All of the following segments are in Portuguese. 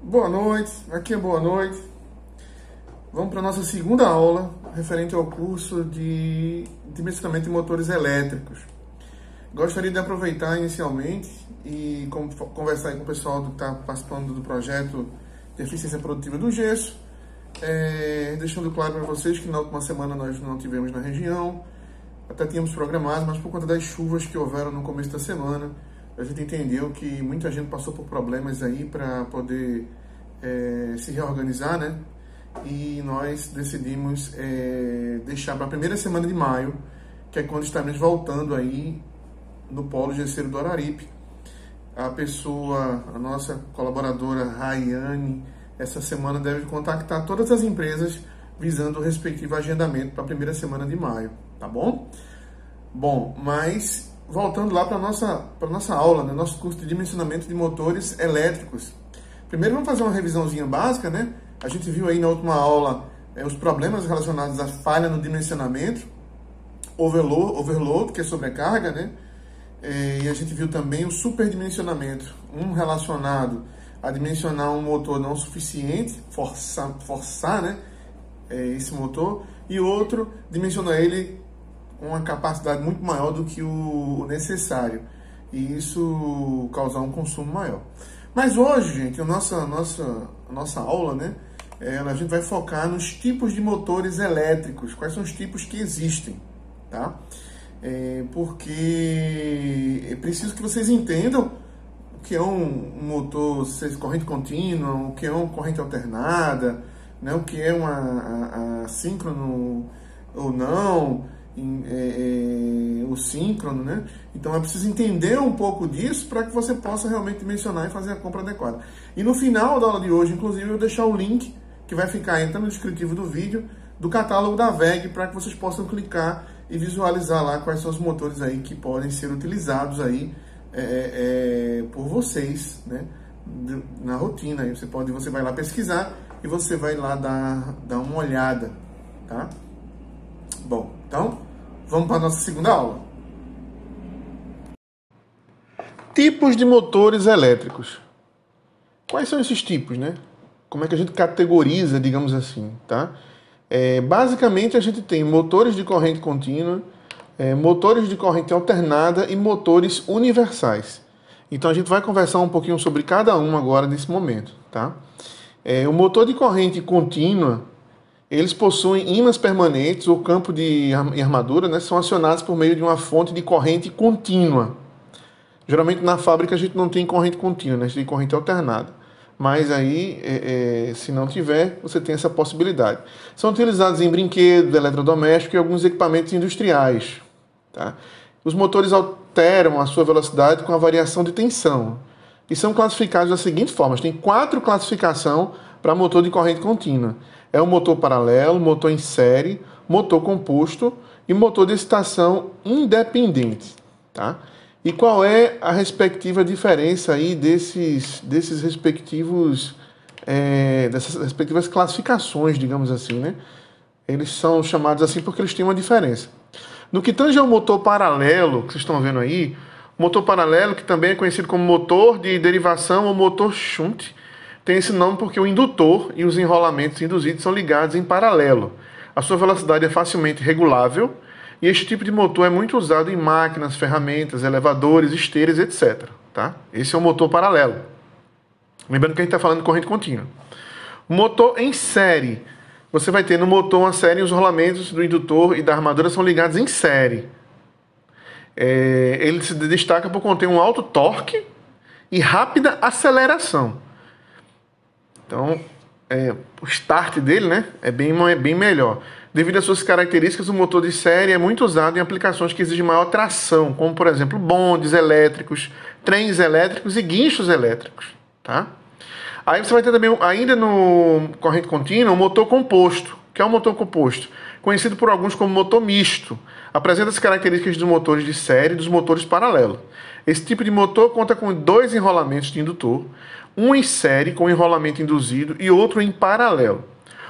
Boa noite, aqui é boa noite. Vamos para a nossa segunda aula, referente ao curso de dimensionamento de motores elétricos. Gostaria de aproveitar inicialmente e conversar com o pessoal que está participando do projeto de eficiência produtiva do gesso, deixando claro para vocês que na última semana nós não tivemos na região, até tínhamos programado, mas por conta das chuvas que houveram no começo da semana, a gente entendeu que muita gente passou por problemas aí para poder se reorganizar, né? E nós decidimos deixar para a primeira semana de maio, que é quando estaremos voltando aí no Polo Gesseiro do Araripe. A nossa colaboradora Rayane, essa semana deve contactar todas as empresas visando o respectivo agendamento para a primeira semana de maio, tá bom? Bom, mas voltando lá para a nossa aula, né, nosso curso de dimensionamento de motores elétricos. Primeiro vamos fazer uma revisãozinha básica, né? A gente viu aí na última aula os problemas relacionados à falha no dimensionamento, overload, que é sobrecarga, né? E a gente viu também o superdimensionamento, um relacionado a dimensionar um motor não suficiente, forçar, né, esse motor, e outro dimensionar ele com uma capacidade muito maior do que o necessário, e isso causar um consumo maior. Mas hoje, gente, a nossa aula, né, a gente vai focar nos tipos de motores elétricos, quais são os tipos que existem, tá? Porque é preciso que vocês entendam o que é um motor corrente contínua, o que é uma corrente alternada, né, o que é uma assíncrono ou não, o síncrono, né? Então é preciso entender um pouco disso para que você possa realmente dimensionar e fazer a compra adequada. E no final da aula de hoje, inclusive, eu vou deixar o link que vai ficar entrando no descritivo do vídeo, do catálogo da WEG, para que vocês possam clicar e visualizar lá quais são os motores aí que podem ser utilizados aí por vocês, né, na rotina. Aí você vai lá pesquisar e você vai lá dar uma olhada, tá? Bom, então vamos para a nossa segunda aula. Tipos de motores elétricos. Quais são esses tipos, né? Como é que a gente categoriza, digamos assim, tá? Basicamente a gente tem motores de corrente contínua, motores de corrente alternada e motores universais. Então a gente vai conversar um pouquinho sobre cada um agora nesse momento, tá? O motor de corrente contínua, eles possuem ímãs permanentes ou campo de armadura, né, são acionados por meio de uma fonte de corrente contínua. Geralmente na fábrica a gente não tem corrente contínua, né, a gente tem corrente alternada. Mas aí, se não tiver, você tem essa possibilidade. São utilizados em brinquedos, eletrodomésticos e alguns equipamentos industriais. Tá? Os motores alteram a sua velocidade com a variação de tensão. E são classificados da seguinte forma. Tem 4 classificações para motor de corrente contínua. É o motor paralelo, motor em série, motor composto e motor de excitação independente. Tá? E qual é a respectiva diferença aí dessas respectivas classificações, digamos assim, né? Eles são chamados assim porque eles têm uma diferença. No que tange ao motor paralelo, que vocês estão vendo aí, motor paralelo, que também é conhecido como motor de derivação ou motor shunt, tem esse nome porque o indutor e os enrolamentos induzidos são ligados em paralelo. A sua velocidade é facilmente regulável e este tipo de motor é muito usado em máquinas, ferramentas, elevadores, esteiras, etc. Tá? Esse é o motor paralelo. Lembrando que a gente está falando de corrente contínua. Motor em série. Você vai ter no motor uma série, os rolamentos do indutor e da armadura são ligados em série. Ele se destaca por conter um alto torque e rápida aceleração. Então, o start dele, né, é bem melhor. Devido às suas características, o motor de série é muito usado em aplicações que exigem maior tração, como, por exemplo, bondes elétricos, trens elétricos e guinchos elétricos. Tá? Aí você vai ter também, ainda no corrente contínua, o motor composto. Que é o motor composto? Conhecido por alguns como motor misto. Apresenta as características dos motores de série e dos motores paralelos. Esse tipo de motor conta com 2 enrolamentos de indutor, um em série com enrolamento induzido e outro em paralelo.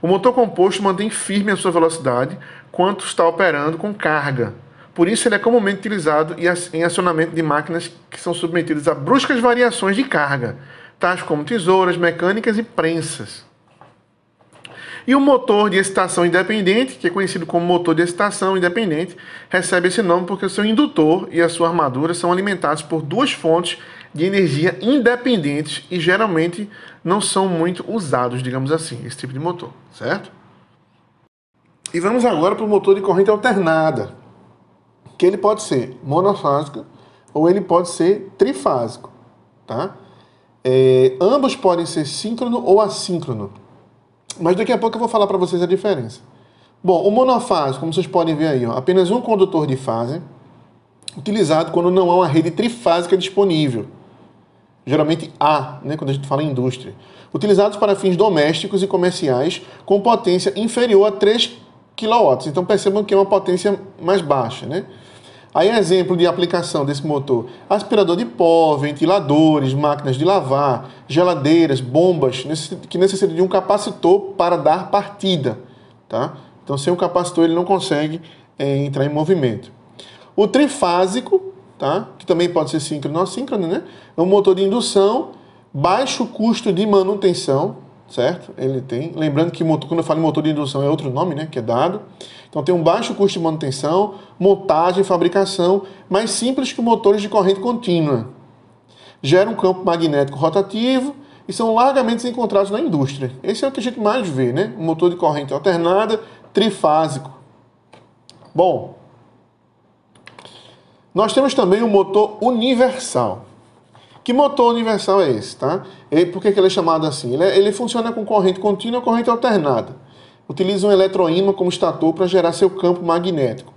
O motor composto mantém firme a sua velocidade quando está operando com carga. Por isso ele é comumente utilizado em acionamento de máquinas que são submetidas a bruscas variações de carga, tais como tesouras mecânicas e prensas. E o motor de excitação independente, que é conhecido como motor de excitação independente, recebe esse nome porque o seu indutor e a sua armadura são alimentados por duas fontes de energia independentes e geralmente não são muito usados, digamos assim, esse tipo de motor, certo? E vamos agora para o motor de corrente alternada, que ele pode ser monofásico ou ele pode ser trifásico, tá? Ambos podem ser síncrono ou assíncrono. Mas daqui a pouco eu vou falar para vocês a diferença. Bom, o monofásico, como vocês podem ver aí, ó, apenas um condutor de fase, utilizado quando não há uma rede trifásica disponível. Geralmente há, né, quando a gente fala em indústria. Utilizados para fins domésticos e comerciais com potência inferior a 3 kW. Então percebam que é uma potência mais baixa, né? Aí exemplo de aplicação desse motor: aspirador de pó, ventiladores, máquinas de lavar, geladeiras, bombas, que necessitam de um capacitor para dar partida, tá? Então sem o capacitor ele não consegue entrar em movimento. O trifásico, tá? Que também pode ser síncrono ou assíncrono, né? É um motor de indução, baixo custo de manutenção, certo? Ele tem, lembrando que quando eu falo em motor de indução é outro nome, né, que é dado. Então tem um baixo custo de manutenção, montagem e fabricação, mais simples que motores de corrente contínua. Gera um campo magnético rotativo e são largamente encontrados na indústria. Esse é o que a gente mais vê, né? Um motor de corrente alternada, trifásico. Bom, nós temos também o motor universal. Que motor universal é esse, tá? Por que ele é chamado assim? Ele funciona com corrente contínua ou corrente alternada. Utiliza um eletroímã como estator para gerar seu campo magnético.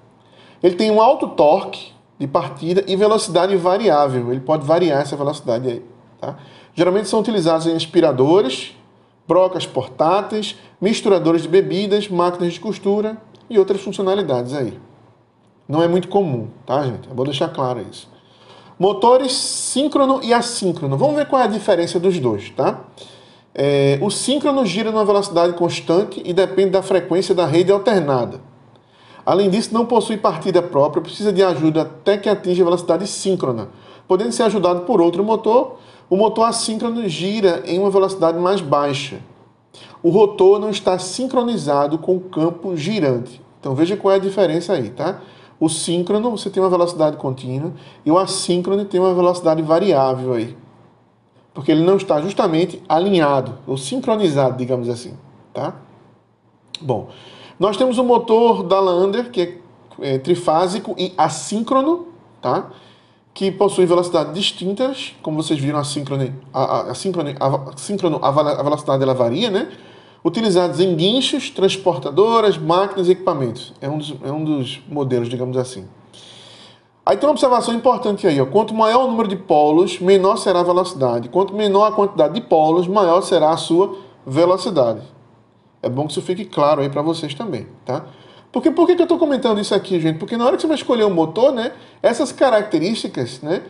Ele tem um alto torque de partida e velocidade variável. Ele pode variar essa velocidade aí, tá? Geralmente são utilizados em aspiradores, brocas portáteis, misturadores de bebidas, máquinas de costura e outras funcionalidades aí. Não é muito comum, tá, gente? Eu vou deixar claro isso. Motores síncrono e assíncrono. Vamos ver qual é a diferença dos dois, tá? O síncrono gira numa velocidade constante e depende da frequência da rede alternada. Além disso, não possui partida própria, precisa de ajuda até que atinja a velocidade síncrona. Podendo ser ajudado por outro motor, o motor assíncrono gira em uma velocidade mais baixa. O rotor não está sincronizado com o campo girante. Então veja qual é a diferença aí, tá? O síncrono, você tem uma velocidade contínua, e o assíncrono tem uma velocidade variável aí. Porque ele não está justamente alinhado, ou sincronizado, digamos assim, tá? Bom, nós temos o motor da Lander, que é trifásico e assíncrono, tá? Que possui velocidades distintas, como vocês viram, a velocidade dela varia, né? Utilizados em guinchos, transportadoras, máquinas e equipamentos. É um dos modelos, digamos assim. Aí tem uma observação importante aí, ó. Quanto maior o número de polos, menor será a velocidade. Quanto menor a quantidade de polos, maior será a sua velocidade. É bom que isso fique claro aí para vocês também, tá? Por que eu estou comentando isso aqui, gente? Porque na hora que você vai escolher um motor, né, essas características, né,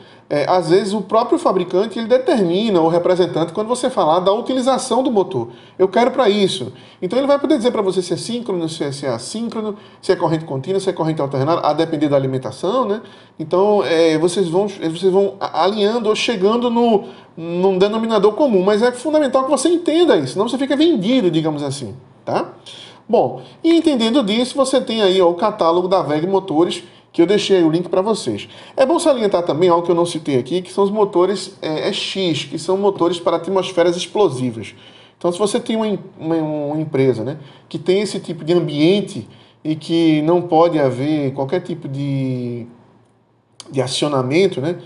às vezes o próprio fabricante ele determina, o representante, quando você falar da utilização do motor. Eu quero para isso. Então ele vai poder dizer para você se é síncrono, se é assíncrono, se é corrente contínua, se é corrente alternada, a depender da alimentação, né? Então vocês vão alinhando ou chegando num denominador comum, mas é fundamental que você entenda isso, senão você fica vendido, digamos assim, tá? Bom, e entendendo disso, você tem aí ó, o catálogo da WEG Motores, que eu deixei aí o link para vocês. É bom salientar também algo que eu não citei aqui, que são os motores X, que são motores para atmosferas explosivas. Então, se você tem uma empresa, né, que tem esse tipo de ambiente e que não pode haver qualquer tipo de acionamento, né,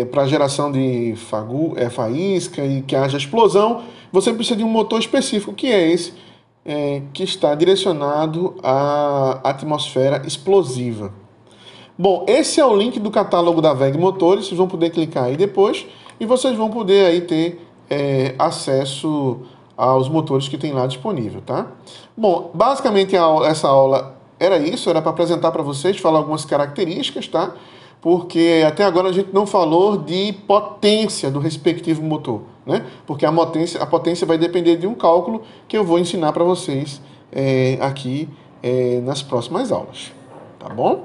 para geração de faísca e que haja explosão, você precisa de um motor específico, que é esse, que está direcionado à atmosfera explosiva. Bom, esse é o link do catálogo da WEG Motores, vocês vão poder clicar aí depois e vocês vão poder aí ter acesso aos motores que tem lá disponível, tá? Bom, basicamente essa aula era isso, era para apresentar para vocês, falar algumas características, tá? Porque até agora a gente não falou de potência do respectivo motor, né? Porque a potência vai depender de um cálculo que eu vou ensinar para vocês aqui nas próximas aulas, tá bom?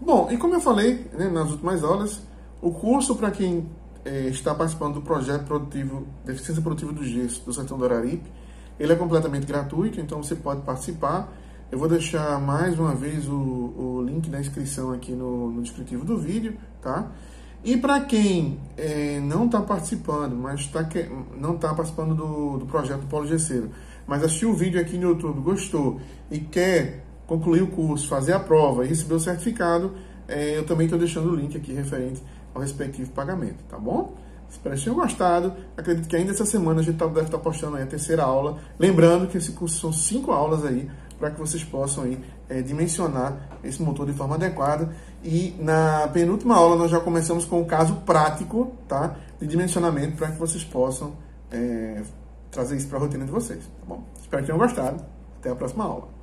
Bom, e como eu falei, né, nas últimas aulas, O curso, para quem está participando do projeto produtivo, Deficiência Produtiva do Gesso, do Sertão do Araripe, ele é completamente gratuito, então você pode participar. Eu vou deixar mais uma vez o link da inscrição aqui no descritivo do vídeo, tá? E para quem não está participando, mas não está participando do projeto do Polo Gesseiro, mas assistiu o vídeo aqui no YouTube, gostou e quer concluir o curso, fazer a prova e receber o certificado, eu também estou deixando o link aqui referente ao respectivo pagamento, tá bom? Espero que tenham gostado. Acredito que ainda essa semana a gente deve estar postando aí a terceira aula. Lembrando que esse curso são 5 aulas aí, para que vocês possam aí, dimensionar esse motor de forma adequada. E na penúltima aula nós já começamos com o caso prático, tá, de dimensionamento, para que vocês possam trazer isso para a rotina de vocês, tá bom? Espero que tenham gostado. Até a próxima aula.